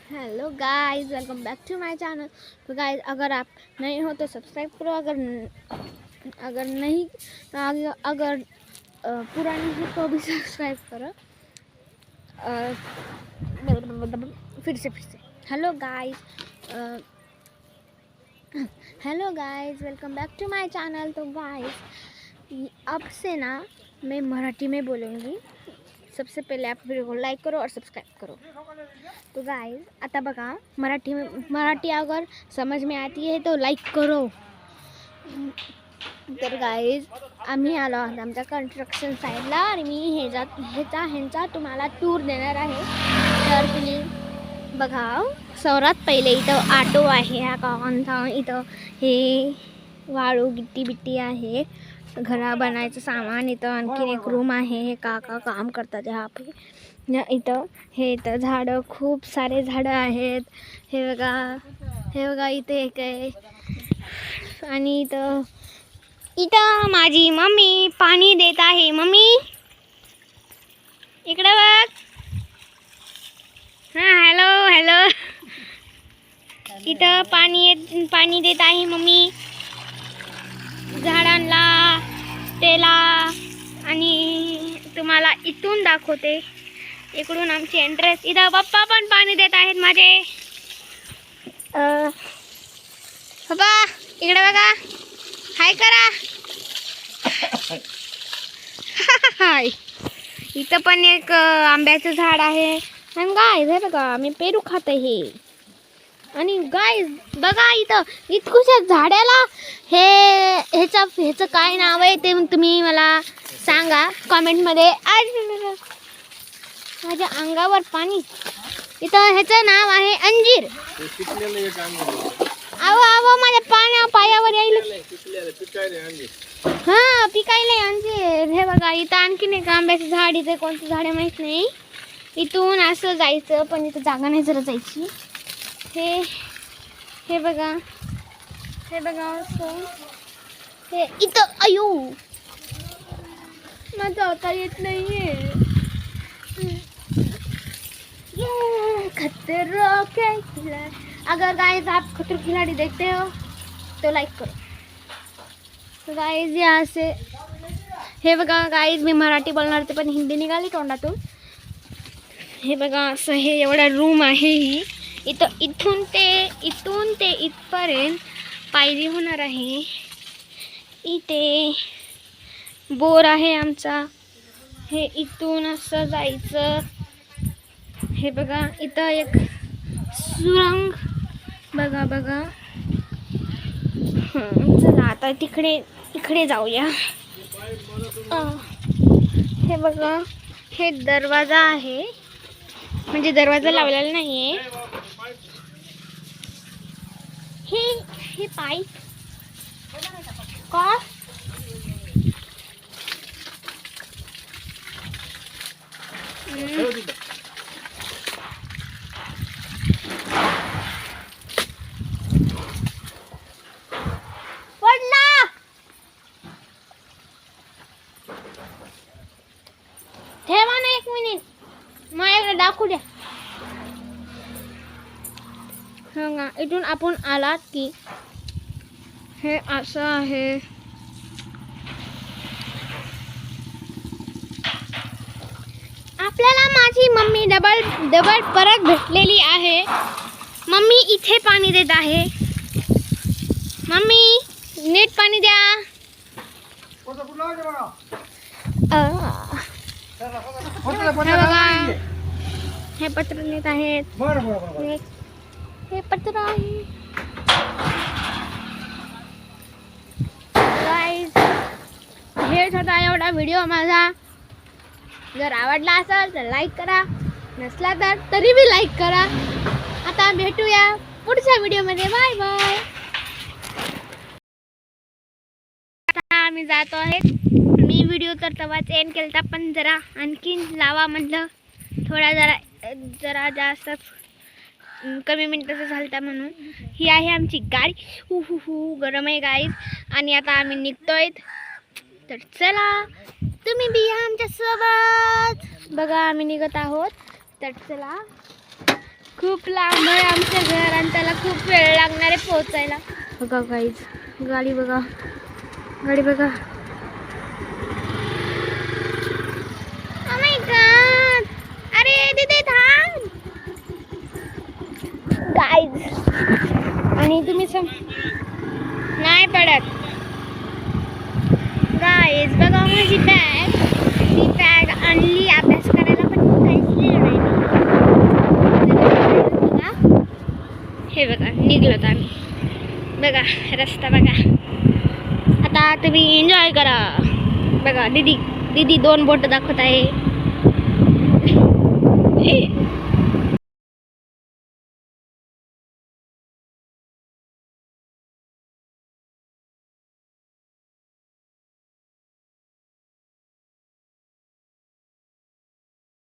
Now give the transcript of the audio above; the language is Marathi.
Hello guys, welcome back to my channel. तो गाइस, अगर आप नए हो तो सब्सक्राइब करो। अगर नहीं अगर पुरानी हो तो भी सब्सक्राइब करो। फिर से hello guys, welcome back to my channel. तो गाइस, अब से ना मैं मराठी में बोलूँगी। सबसे पहले आप वीडियो को लाइक करो और सब्सक्राइब करो। तो गाइस, आता बघा, मराठी अगर समझ में आती है तो लाईक करो। तर गाइस, आम्ही आलो आहोत आमच्या कन्स्ट्रक्शन साईडला आणि मी ह्यांचा तुम्हाला टूर देणार आहे। तर तुम्ही बघा, सर्वात पहिले इथं ऑटो आहे हा गावांचा। इथं हे वाळू गिट्टी बिट्टी आहे, घरा बनायचं सामान। इथं आणखीन एक रूम आहे, हे काका काम करतात ह्या पे। इथं झाडं, खूप सारे झाडं आहेत। हे बघा इथे एक आहे। आणि इथं माझी मम्मी पाणी देत आहे। मम्मी इकडे बघ। हां, हॅलो। इथं पाणी देत आहे मम्मी झाडांना, त्याला। आणि तुम्हाला इथून दाखवते, इकडून आमची एंट्रेन्स। इथं पप्पा पण पाणी देत आहेत माझे। पप्पा इकडे बघा, हाय करा। हाय। इथं पण एक आंब्याचं झाड आहे। आणि गाइस, हे बघा, मी पेरू खात आहे। आणि गाइस बघा, इतकुशा झाडाला ह्याचं काय नाव आहे ते तुम्ही मला सांगा कमेंट मध्ये। माझ्या अंगावर पाणी। इथं ह्याचं नाव आहे अंजीर। आवा माझ्या पायावर यायला। हां, पिकायला अंजीर। हे बघा, इथं आणखीन एक आंब्याचं झाड। इथे कोणतं झाड आहे माहित नाही। इथून असं जायचं, पण इथं जागा नाही जरा जायची। हे बघा असं। हे इथं अयो, माझं आता येत नाहीये। खतरों के खिलाड़ी। अगर गाइस आप खतरों के खिलाड़ी देखते हो तो लाइक करो। तो गाइस, यहाँ से हे बघा गाइस, मी मराठी बोलणार होते पण हिंदी निघाली तोंडातून। हे बघा, असं हे एवढा रूम आहे। इथून ते इथपर्यंत पायरी होणार आहे। इथे बोर आहे आमचा। हे इथून असं जायचं। हे बघा, इथं एक सुरंग। बघा। चला आता इकडे जाऊया। हे बघा, हे दरवाजा आहे, म्हणजे दरवाजा लावलेला नाहीये। हे पाईप का पडला? ठेवा ना 1 मिनिट, मला दाखवू द्या। हा, इथून आपण आलात की हे असं आहे। आपल्याला माझी मम्मी डबल परत भेटलेली आहे। मम्मी इथे पाणी देत आहे। मम्मी नीट पाणी द्या। हे पत्र नेत आहेत। हे पत्र आहे। गाइस, हेच होता एवढा व्हिडिओ माझा। जर आवडला असेल तर लाईक करा, नसला तर तरी बी लाईक करा। आता भेटूया पुढच्या व्हिडिओमध्ये। Bye bye. आता आम्ही जातो आहे। मी व्हिडिओ तर तेव्हाच एंड केलता, पण जरा आणखीन लावा म्हटलं। थोडा जरा जास्त कमी मिनिटाचं झालता म्हणून। ही आहे आमची गाडी। गरम आहे गाईस। आणि आता आम्ही निघतोय। तर चला, तुम्ही बी आमच्या सोबत। बघा, आम्ही निघत आहोत। तर चला, खूप खूप लांब आहे आमचं घर आणि त्याला खूप वेळ लागणार आहे पोहोचायला. बघा गाईज, गाडी बघा, गाडी बघा. Oh my God! अरे तिथे थांब गाईज. आणि तुम्ही नाही पडत गाईज. बघा माझी बॅग, ती बॅग आणली अभ्यास करायला पण काहीच लिहिलं नाही. हे बघा निघलोत आम्ही. बघा रस्ता बघा. आता तुम्ही एन्जॉय करा. बघा दीदी 2 बोट दाखवत आहे.